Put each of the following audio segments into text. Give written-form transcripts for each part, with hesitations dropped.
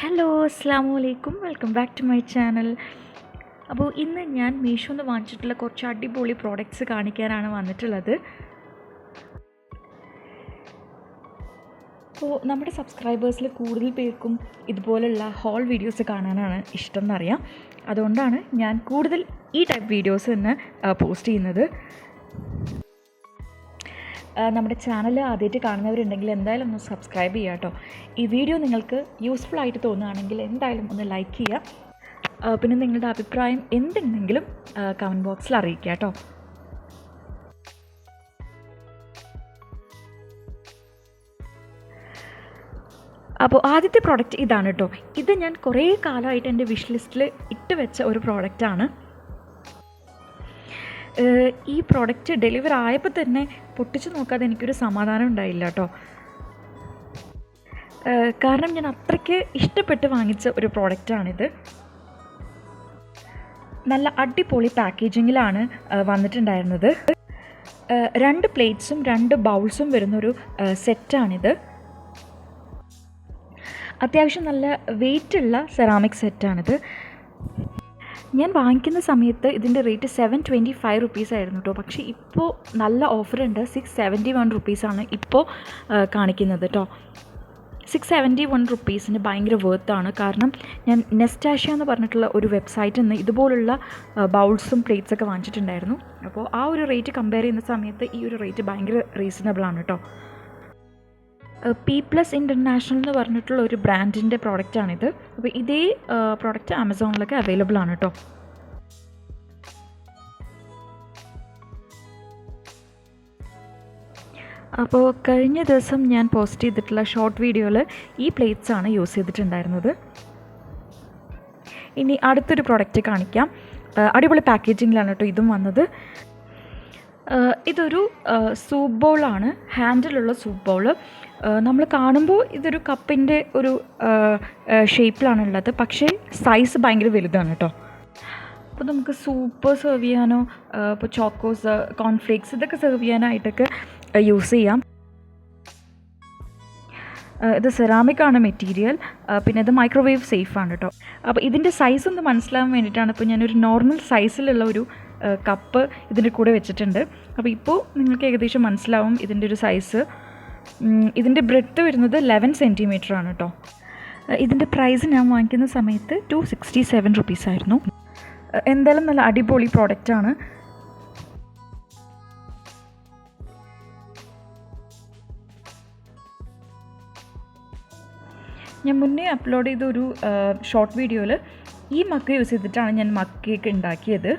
Hello അസ്സാമു അലൈക്കും, welcome back to my channel. അപ്പോൾ ഇന്ന് ഞാൻ മീഷോന്ന് വാങ്ങിച്ചിട്ടുള്ള കുറച്ച് അടിപൊളി പ്രോഡക്റ്റ്സ് കാണിക്കാനാണ് വന്നിട്ടുള്ളത്. അപ്പോൾ നമ്മുടെ സബ്സ്ക്രൈബേഴ്സിൽ കൂടുതൽ പേർക്കും ഇതുപോലുള്ള ഹോൾ വീഡിയോസ് കാണാനാണ് ഇഷ്ടം എന്നറിയാം. അതുകൊണ്ടാണ് ഞാൻ കൂടുതൽ ഈ ടൈപ്പ് വീഡിയോസ് തന്നെ പോസ്റ്റ് ചെയ്യുന്നത്. നമ്മുടെ ചാനൽ ആദ്യമായിട്ട് കാണുന്നവരുണ്ടെങ്കിൽ എന്തായാലും ഒന്ന് സബ്സ്ക്രൈബ് ചെയ്യുക കേട്ടോ. ഈ വീഡിയോ നിങ്ങൾക്ക് യൂസ്ഫുൾ ആയിട്ട് തോന്നുകയാണെങ്കിൽ എന്തായാലും ഒന്ന് ലൈക്ക് ചെയ്യുക. പിന്നെ നിങ്ങളുടെ അഭിപ്രായം എന്തുണ്ടെങ്കിലും കമൻറ്റ് ബോക്സിൽ അറിയിക്കുക കേട്ടോ. അപ്പോൾ ആദ്യത്തെ പ്രോഡക്റ്റ് ഇതാണ് കേട്ടോ. ഇത് ഞാൻ കുറേ കാലമായിട്ട് എൻ്റെ വിഷ് ലിസ്റ്റിൽ ഇട്ട് വെച്ച ഒരു പ്രോഡക്റ്റാണ്. ഈ പ്രോഡക്റ്റ് ഡെലിവർ ആയപ്പോൾ തന്നെ പൊട്ടിച്ച് നോക്കാതെ എനിക്കൊരു സമാധാനം ഉണ്ടായില്ല കേട്ടോ. കാരണം ഞാൻ അത്രയ്ക്ക് ഇഷ്ടപ്പെട്ട് വാങ്ങിച്ച ഒരു പ്രോഡക്റ്റാണിത്. നല്ല അടിപൊളി പാക്കേജിങ്ങിലാണ് വന്നിട്ടുണ്ടായിരുന്നത്. 2 പ്ലേറ്റ്സും 2 ബൗൾസും വരുന്നൊരു സെറ്റാണിത്. അത്യാവശ്യം നല്ല വെയിറ്റുള്ള സെറാമിക് സെറ്റാണിത്. ഞാൻ വാങ്ങിക്കുന്ന സമയത്ത് ഇതിൻ്റെ റേറ്റ് 725 റുപ്പീസായിരുന്നു കേട്ടോ. പക്ഷേ ഇപ്പോൾ നല്ല ഓഫറുണ്ട്. 671 റുപ്പീസാണ് ഇപ്പോൾ കാണിക്കുന്നത് കേട്ടോ. 671 റുപ്പീസിന് ഭയങ്കര വേർത്താണ്. കാരണം ഞാൻ നെസ്റ്റാഷ്യ എന്ന് പറഞ്ഞിട്ടുള്ള ഒരു വെബ്സൈറ്റിൽ നിന്ന് ഇതുപോലുള്ള ബൗൾസും പ്ലേറ്റ്സൊക്കെ വാങ്ങിച്ചിട്ടുണ്ടായിരുന്നു. അപ്പോൾ ആ ഒരു റേറ്റ് കമ്പയർ ചെയ്യുന്ന സമയത്ത് ഈ ഒരു റേറ്റ് ഭയങ്കര റീസണബിളാണ് കേട്ടോ. പി പ്ലസ് ഇൻ്റർനാഷണൽ എന്ന് പറഞ്ഞിട്ടുള്ള ഒരു ബ്രാൻഡിൻ്റെ പ്രോഡക്റ്റാണിത്. അപ്പോൾ ഇതേ പ്രോഡക്റ്റ് ആമസോണിലൊക്കെ അവൈലബിൾ ആണ് കേട്ടോ. അപ്പോൾ കഴിഞ്ഞ ദിവസം ഞാൻ പോസ്റ്റ് ചെയ്തിട്ടുള്ള ഷോർട്ട് വീഡിയോയിൽ ഈ പ്ലേറ്റ്സ് ആണ് യൂസ് ചെയ്തിട്ടുണ്ടായിരുന്നത്. ഇനി അടുത്തൊരു പ്രോഡക്റ്റ് കാണിക്കാം. അടിപൊളി പാക്കേജിങ്ങിലാണ് കേട്ടോ ഇതും വന്നത്. ഇതൊരു സൂപ്പ് ബൗളാണ്, ഹാൻഡിലുള്ള സൂപ്പ് ബൗള്. നമ്മൾ കാണുമ്പോൾ ഇതൊരു കപ്പിൻ്റെ ഒരു ഷേപ്പിലാണുള്ളത്, പക്ഷേ സൈസ് ഭയങ്കര വലുതാണ് കേട്ടോ. അപ്പോൾ നമുക്ക് സൂപ്പ് സെർവ് ചെയ്യാനോ ഇപ്പോൾ ചോക്കോസ്, കോൺഫ്ലേക്സ് ഇതൊക്കെ സെർവ് ചെയ്യാനായിട്ടൊക്കെ യൂസ് ചെയ്യാം. ഇത് സെറാമിക് ആണ് മെറ്റീരിയൽ. പിന്നെ ഇത് മൈക്രോവേവ് സേഫാണ് കേട്ടോ. അപ്പോൾ ഇതിൻ്റെ സൈസ് ഒന്ന് മനസ്സിലാവാൻ വേണ്ടിയിട്ടാണ് ഇപ്പോൾ ഞാനൊരു നോർമൽ സൈസിലുള്ള ഒരു കപ്പ് ഇതിൻ്റെ കൂടെ വെച്ചിട്ടുണ്ട്. അപ്പോൾ ഇപ്പോൾ നിങ്ങൾക്ക് ഏകദേശം മനസ്സിലാവും ഇതിൻ്റെ ഒരു സൈസ്. ഇതിൻ്റെ ബ്രെഡ്ത്ത് വരുന്നത് 11 സെൻറ്റിമീറ്റർ ആണ് കേട്ടോ. ഇതിൻ്റെ പ്രൈസ് ഞാൻ വാങ്ങിക്കുന്ന സമയത്ത് 267 റുപ്പീസായിരുന്നു. എന്തായാലും നല്ല അടിപൊളി പ്രോഡക്റ്റാണ്. ഞാൻ മുന്നേ അപ്ലോഡ് ചെയ്തൊരു ഷോർട്ട് വീഡിയോയിൽ ഈ മഗ് യൂസ് ചെയ്തിട്ടാണ് ഞാൻ മഗ് കേക്ക് ഉണ്ടാക്കിയത്.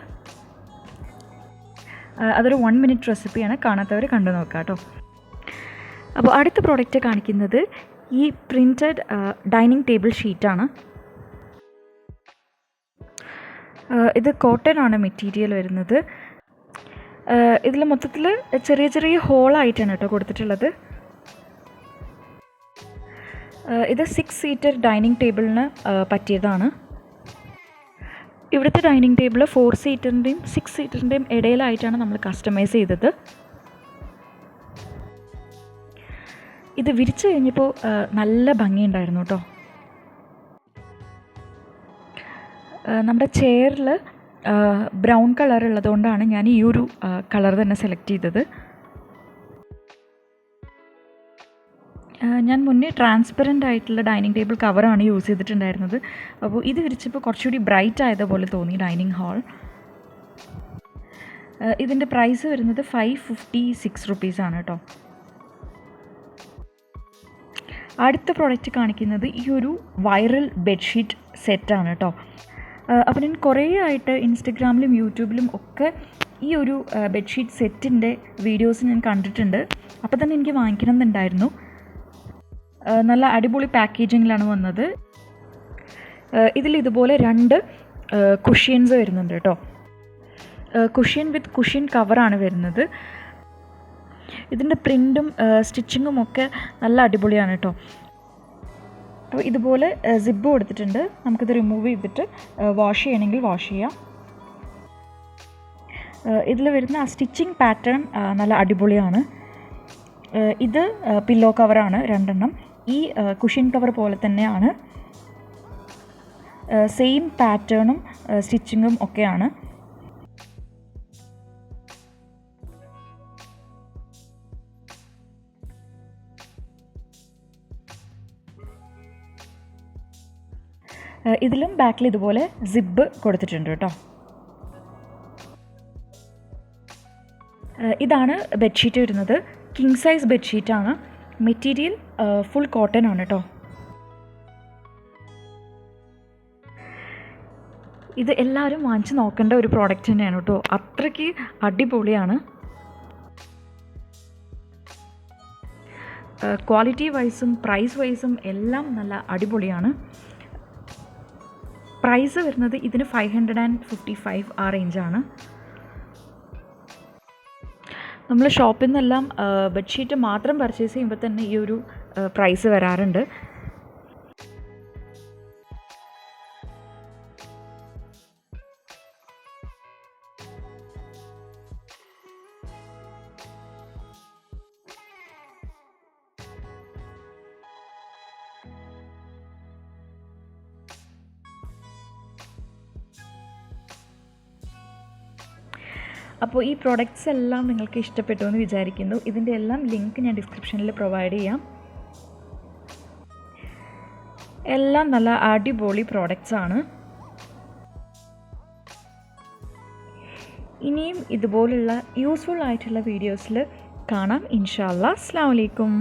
അതൊരു 1 മിനിറ്റ് റെസിപ്പിയാണ്, കാണാത്തവർ കണ്ടു നോക്കാം കേട്ടോ. അപ്പോൾ അടുത്ത പ്രോഡക്റ്റ് കാണിക്കുന്നത് ഈ പ്രിൻറ്റഡ് ഡൈനിങ് ടേബിൾ ഷീറ്റാണ്. ഇത് കോട്ടൺ ആണ് മെറ്റീരിയൽ വരുന്നത്. ഇതിൽ മൊത്തത്തിൽ ചെറിയ ചെറിയ ഹോളായിട്ടാണ് കേട്ടോ കൊടുത്തിട്ടുള്ളത്. ഇത് 6 സീറ്റർ ഡൈനിങ് ടേബിളിന് പറ്റിയതാണ്. ഇവിടുത്തെ ഡൈനിങ് ടേബിൾ 4 സീറ്ററിൻ്റെയും 6 സീറ്ററിൻ്റെയും ഇടയിലായിട്ടാണ് നമ്മൾ കസ്റ്റമൈസ് ചെയ്തത്. ഇത് വിരിച്ചു കഴിഞ്ഞപ്പോൾ നല്ല ഭംഗിയുണ്ടായിരുന്നു കേട്ടോ. നമ്മുടെ ചെയറിൽ ബ്രൗൺ കളർ ഉള്ളതുകൊണ്ടാണ് ഞാൻ ഈ ഒരു കളർ തന്നെ സെലക്ട് ചെയ്തത്. ഞാൻ മുന്നേ ട്രാൻസ്പെറൻ്റ് ആയിട്ടുള്ള ഡൈനിങ് ടേബിൾ കവറാണ് യൂസ് ചെയ്തിട്ടുണ്ടായിരുന്നത്. അപ്പോൾ ഇത് വിരിച്ചപ്പോൾ കുറച്ചുകൂടി ബ്രൈറ്റ് ആയതുപോലെ തോന്നി ഡൈനിങ് ഹാൾ. ഇതിൻ്റെ പ്രൈസ് വരുന്നത് 556 റുപ്പീസാണ് കേട്ടോ. അടുത്ത പ്രോഡക്റ്റ് കാണിക്കുന്നത് ഈ ഒരു വൈറൽ ബെഡ്ഷീറ്റ് സെറ്റാണ് കേട്ടോ. അപ്പോൾ ഞാൻ കുറേ ആയിട്ട് ഇൻസ്റ്റഗ്രാമിലും യൂട്യൂബിലും ഒക്കെ ഈ ഒരു ബെഡ്ഷീറ്റ് സെറ്റിൻ്റെ വീഡിയോസ് ഞാൻ കണ്ടിട്ടുണ്ട്. അപ്പോൾ തന്നെ എനിക്ക് വാങ്ങിക്കണം എന്നുണ്ടായിരുന്നു. നല്ല അടിപൊളി പാക്കേജിങ്ങിലാണ് വന്നത്. ഇതിൽ ഇതുപോലെ 2 കുഷ്യൻസ് വരുന്നുണ്ട് കേട്ടോ. കുഷ്യൻ വിത്ത് കുഷ്യൻ കവറാണ് വരുന്നത്. ഇതിൻ്റെ പ്രിൻറ്റും സ്റ്റിച്ചിങ്ങും ഒക്കെ നല്ല അടിപൊളിയാണ് കേട്ടോ. അപ്പോൾ ഇതുപോലെ സിബ് കൊടുത്തിട്ടുണ്ട്. നമുക്കിത് റിമൂവ് ചെയ്തിട്ട് വാഷ് ചെയ്യണമെങ്കിൽ വാഷ് ചെയ്യാം. ഇതിൽ വരുന്ന ആ സ്റ്റിച്ചിങ് പാറ്റേൺ നല്ല അടിപൊളിയാണ്. ഇത് പില്ലോ കവറാണ് 2 എണ്ണം. ഈ കുഷ്യൻ കവർ പോലെ തന്നെയാണ് സെയിം പാറ്റേണും സ്റ്റിച്ചിങ്ങും ഒക്കെയാണ്. ഇതിലും ബാക്കിൽ ഇതുപോലെ സിബ് കൊടുത്തിട്ടുണ്ട് കേട്ടോ. ഇതാണ് ബെഡ്ഷീറ്റ് വരുന്നത്. കിങ് സൈസ് ബെഡ്ഷീറ്റാണ്. മെറ്റീരിയൽ ഫുൾ കോട്ടൺ ആണ് കേട്ടോ. ഇത് എല്ലാവരും വാങ്ങിച്ച് നോക്കേണ്ട ഒരു പ്രോഡക്റ്റ് തന്നെയാണ് കേട്ടോ. അത്രയ്ക്ക് അടിപൊളിയാണ്. ക്വാളിറ്റി വൈസും പ്രൈസ് വൈസും എല്ലാം നല്ല അടിപൊളിയാണ്. പ്രൈസ് വരുന്നത് ഇതിന് 555 ആ റേഞ്ചാണ്. നമ്മൾ ഷോപ്പിൽ നിന്നെല്ലാം ബെഡ്ഷീറ്റ് മാത്രം പർച്ചേസ് ചെയ്യുമ്പോൾ തന്നെ ഈ ഒരു പ്രൈസ് വരാറുണ്ട്. അപ്പോൾ ഈ പ്രോഡക്റ്റ്സ് എല്ലാം നിങ്ങൾക്ക് ഇഷ്ടപ്പെട്ടു എന്ന് വിചാരിക്കുന്നു. ഇതിൻ്റെ എല്ലാം ലിങ്ക് ഞാൻ ഡിസ്ക്രിപ്ഷനിൽ പ്രൊവൈഡ് ചെയ്യാം. എല്ലാം നല്ല അടിപൊളി പ്രോഡക്റ്റ്സ് ആണ്. ഇനിയും ഇതുപോലുള്ള യൂസ്ഫുൾ ആയിട്ടുള്ള വീഡിയോസിൽ കാണാം ഇൻഷാ അല്ലാഹ്. അസ്സലാമു അലൈക്കും.